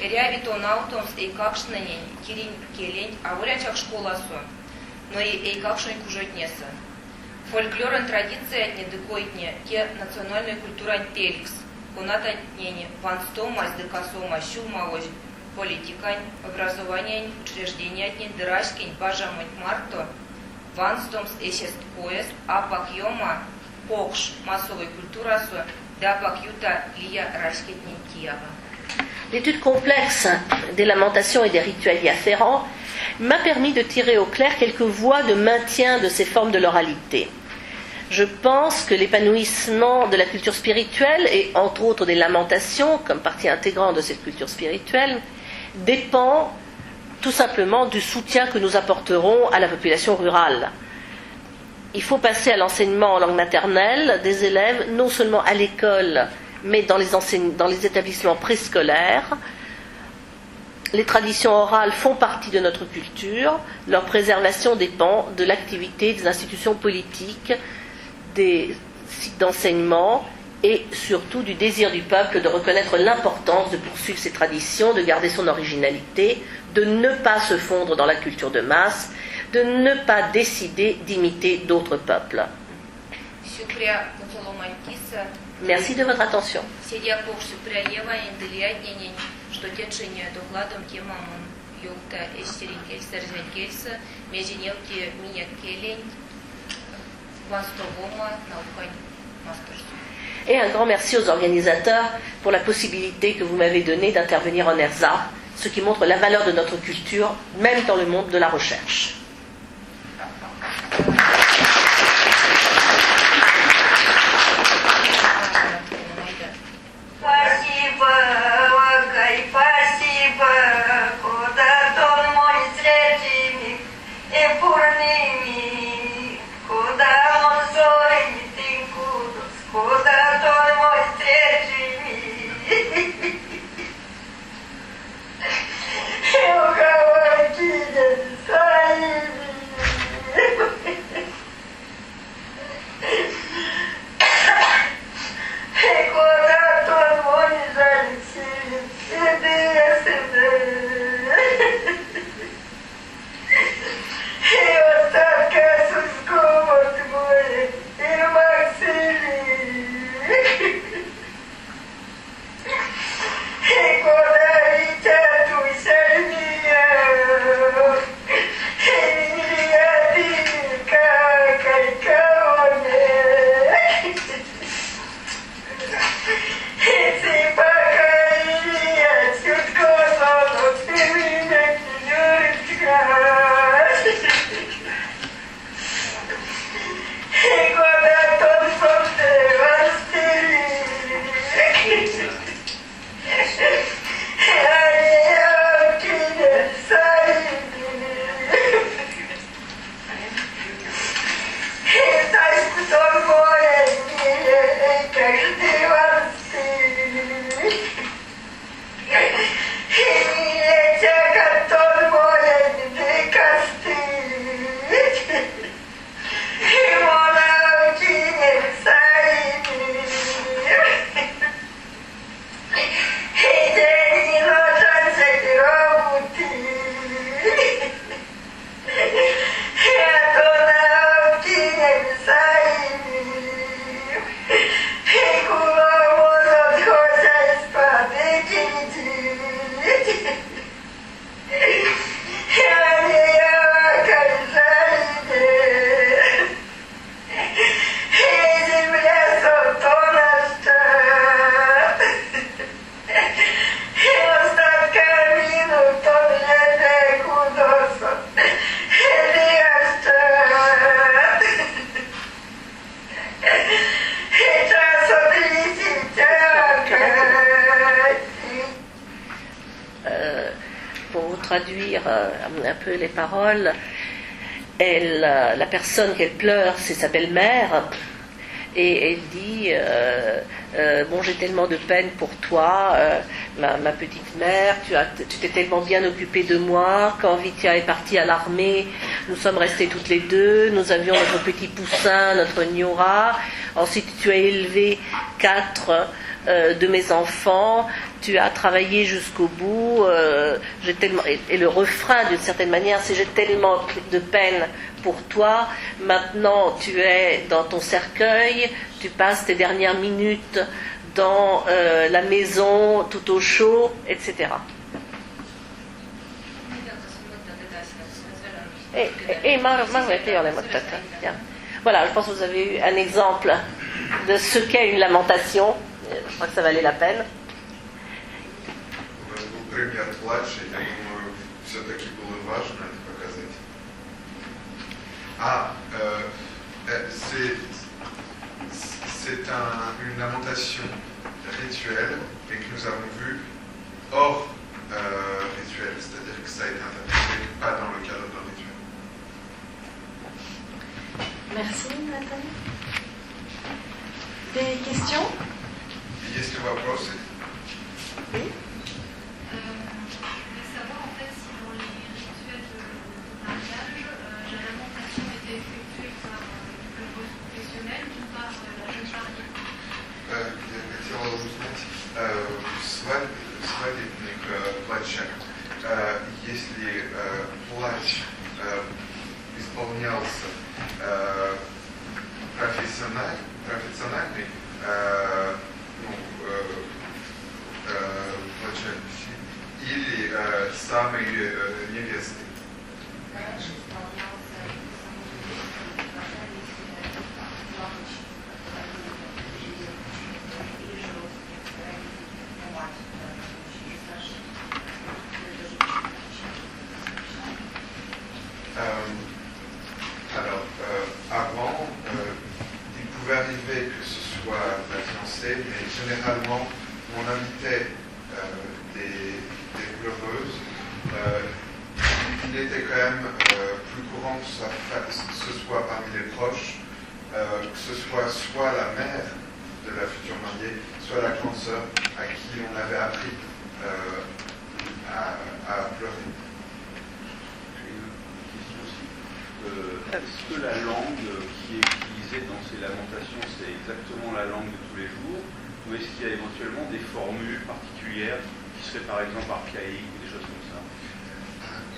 Рявитон аутомс эйкакшнанень кирин келень аурячак школасу, но и эйкакшнань кужотнеса. Фольклорен традиция не декойтне те национальная культура пеликс. Куната нени ванстома сдекасома щумавось политикань образование учреждения не дырашкин бажамыть марто ванстомс эсест поезд апакьома покш массовой культурасу да пакюта лия рашкетнин тиява. L'étude complexe des lamentations et des rituels y afférents m'a permis de tirer au clair quelques voies de maintien de ces formes de l'oralité. Je pense que l'épanouissement de la culture spirituelle, et entre autres des lamentations, comme partie intégrante de cette culture spirituelle, dépend tout simplement du soutien que nous apporterons à la population rurale. Il faut passer à l'enseignement en langue maternelle des élèves, non seulement à l'école, mais dans les établissements préscolaires. Les traditions orales font partie de notre culture, leur préservation dépend de l'activité des institutions politiques, des sites d'enseignement et surtout du désir du peuple de reconnaître l'importance de poursuivre ses traditions, de garder son originalité, de ne pas se fondre dans la culture de masse, de ne pas décider d'imiter d'autres peuples. Merci de votre attention. Et un grand merci aux organisateurs pour la possibilité que vous m'avez donnée d'intervenir en ERZA, ce qui montre la valeur de notre culture, même dans le monde de la recherche. Traduire un peu les paroles. La personne qu'elle pleure, c'est sa belle-mère, et elle dit bon, j'ai tellement de peine pour toi, ma petite mère, tu t'es tellement bien occupée de moi. Quand Vitya est partie à l'armée, nous sommes restés toutes les deux, nous avions notre petit poussin, notre Niora. Ensuite, tu as élevé 4 de mes enfants, tu as travaillé jusqu'au bout, j'ai tellement, et le refrain d'une certaine manière, c'est j'ai tellement de peine pour toi, maintenant tu es dans ton cercueil, tu passes tes dernières minutes dans la maison tout au chaud, etc. Voilà, je pense que vous avez eu un exemple de ce qu'est une lamentation. Je crois que ça valait la peine. Пример плача, я думаю, все-таки было важно это показать. C'est une lamentation rituelle et que nous avons vu hors rituel, c'est-à-dire que ça a été interprété pas dans le cadre d'un rituel. Merci Nathalie. Des questions? Есть ли вопросы? Oui. Je voulais savoir en fait si dans les rituels de mariage, la lamentation était effectuée par le professionnel ou par la jeune mariée. Я хотела узнать, свадебник плача, если плач исполнялся профессиональный, плачевный, или самой невесты. Alors, avant, il pouvait arriver que ce soit la fiancée, mais généralement, on invitait des pleureuses. Il était quand même plus courant que ce soit parmi les proches, que ce soit la mère de la future mariée, soit la grande sœur à qui on avait appris à pleurer. Est-ce que la langue qui est utilisée dans ces lamentations, c'est exactement la langue de tous les jours, ou est-ce qu'il y a éventuellement des formules particulières qui seraient par exemple archaïques ou des choses comme ça?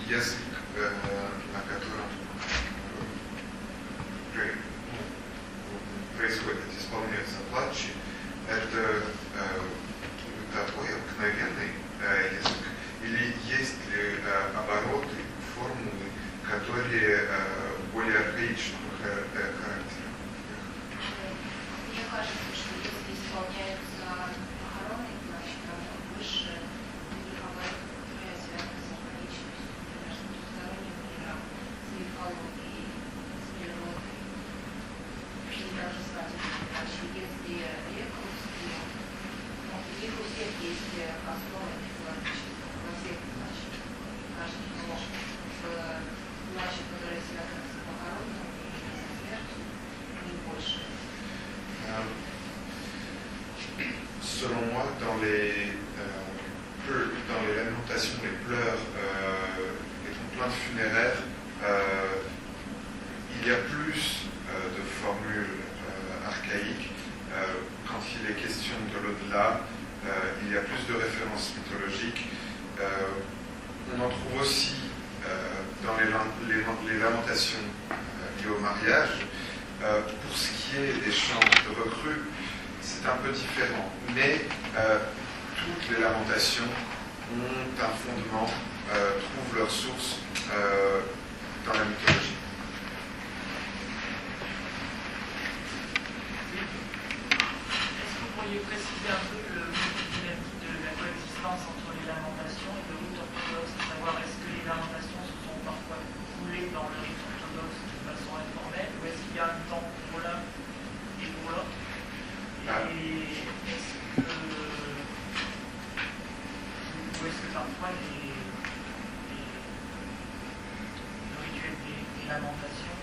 Язык, на котором происходит, исполняются плачи, это такой обыкновенный язык, или есть ли обороты, формулы, которые более архаичного характера? Мне кажется, что если исполняется похоронный плач, там больше таких оборотов, которые связаны с архаичностью, например, с потусторонним миром, с мифологией, с природой. И даже свадебный плач. Если рекрутские, у них у всех есть основа мифологическая, во всех плачах. Каждый может плачи, которые связаны с похоронами и со смертью, не больше. Selon moi, dans les lamentations, les pleurs, les complaintes funéraires, il y a plus de formules archaïques. Quand il est question de l'au-delà, il y a plus de références mythologiques. On en trouve aussi dans les lamentations liées au mariage. Pour ce qui est des chants de recrues, c'est un peu différent, mais toutes les lamentations ont un fondement, trouvent leur source dans la mythologie. Est-ce que vous pourriez préciser un peu le dynamique de la coexistence entre les lamentations et le rite orthodoxe, à savoir est-ce que les lamentations se sont parfois coulées dans le rite orthodoxe de façon informelle, ou est-ce qu'il y a un temps pour l'un et pour l'autre? Et est-ce que parfois le rituel des lamentations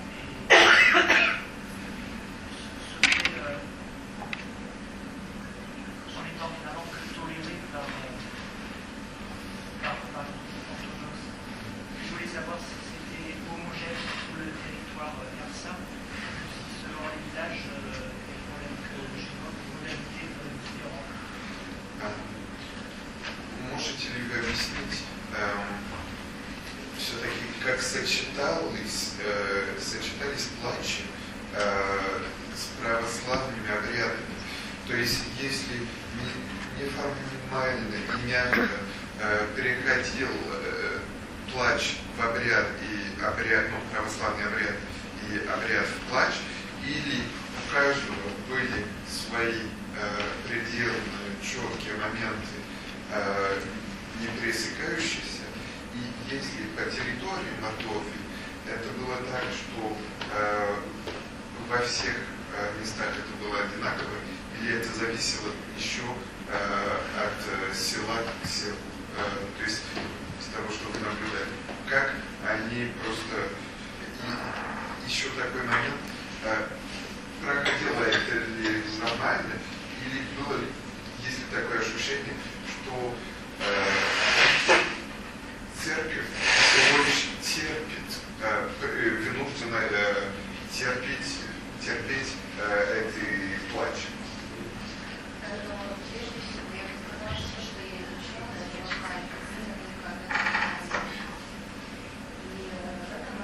en étant finalement plus toléré par l'orthodoxe? Je voulais savoir si c'était homogène. pouvoir faire ça, si selon les villages, les problèmes que je vois, les modalités différentes. Можете ли вы объяснить, все-таки как сочетались плачи с православными обрядами? То есть, если неформально и мягко переходил плач в обряд и обряд, ну, православный обряд и обряд в плач, или у каждого были свои предельно четкие моменты, не пересекающиеся, и если по территории Мордовии это было так, что во всех местах это было одинаково, или это зависело еще от села к селу, то есть из того, что вы наблюдали. Как они просто... И еще такой момент, проходило это ли нормально, или было ли, есть ли такое ощущение, что церковь всего лишь терпит, вынуждена терпеть эти плачи? Прежде всего, я бы сказала, что я изучала, я шла и языка, и в этом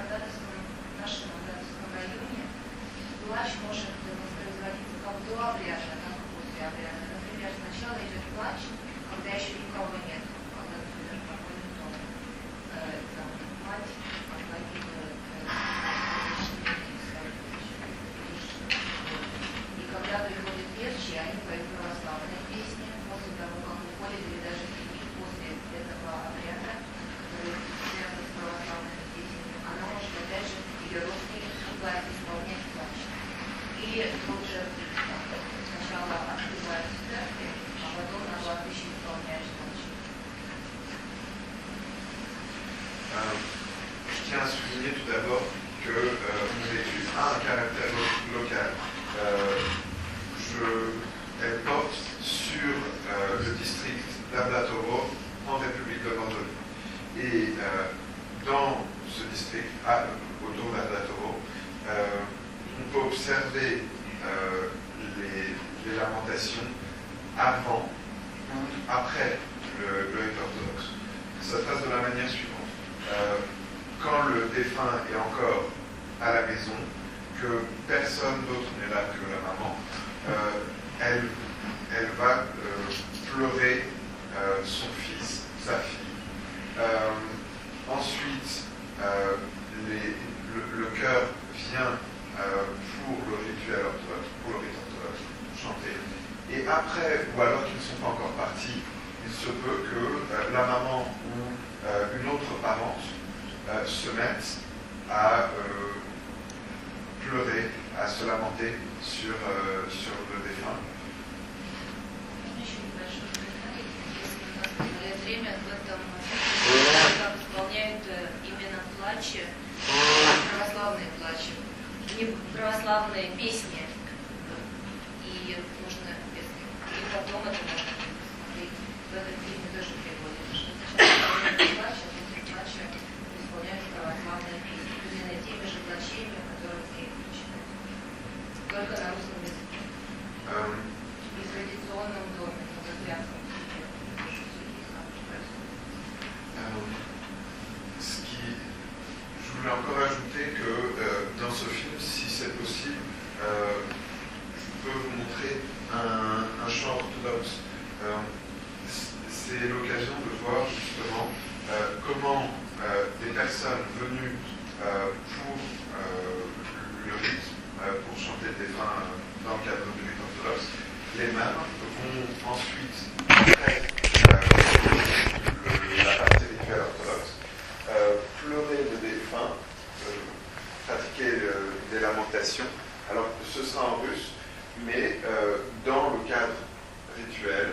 нашем Мордатовском районе плач может воспроизводиться как до обряда, так и после обряда. Например, сначала идет плач, когда еще никого нет, когда, например, проходит дом, там, мать оплакивает и когда приходит верчи, они поют православные песни после того, как уходит, или даже после этого обряда, который связан с православными песнями, она может опять же ее родственники исполнять плач. Или тот же сначала открывают в церкви, а потом на кладбище исполняешь плач. Je tiens à souligner tout d'abord que mon étude a un caractère local. Elle porte sur le district d'Ablatovo en République de Moldavie. Et dans ce district, autour d'Ablatovo, on peut observer les lamentations avant ou après le rite orthodoxe. Ça se passe de la manière suivante. Quand le défunt est encore à la maison, que personne d'autre n'est là que la maman, elle va pleurer son fils, sa fille. Ensuite, le chœur vient pour le rituel orthodoxe, pour le rite orthodoxe, chanter. Et après, ou alors qu'ils ne sont pas encore partis, il se peut que la maman ou une autre parente se mettent à pleurer, à se lamenter sur le défunt. Время в этом как исполняют именно плачи, православные плачи, не православные песни. И можно, и потом это можно посмотреть. В этом фильме тоже приводят, что сначала плачи, а после плача исполняют православные песни. Именно теми же плачами, которые все читают. Только на русском языке. И в традиционном доме, в Патриаршем. Je voulais encore ajouter que dans ce film, si c'est possible, je peux vous montrer un chant orthodoxe. C'est l'occasion de voir justement comment des personnes venues pour le rite, pour chanter des fins dans le cadre du rite orthodoxe, les mêmes vont ensuite, après la partie rituelle orthodoxe, pleurer le défunt, pratiquer des lamentations. Alors ce sera en russe, mais dans le cadre rituel,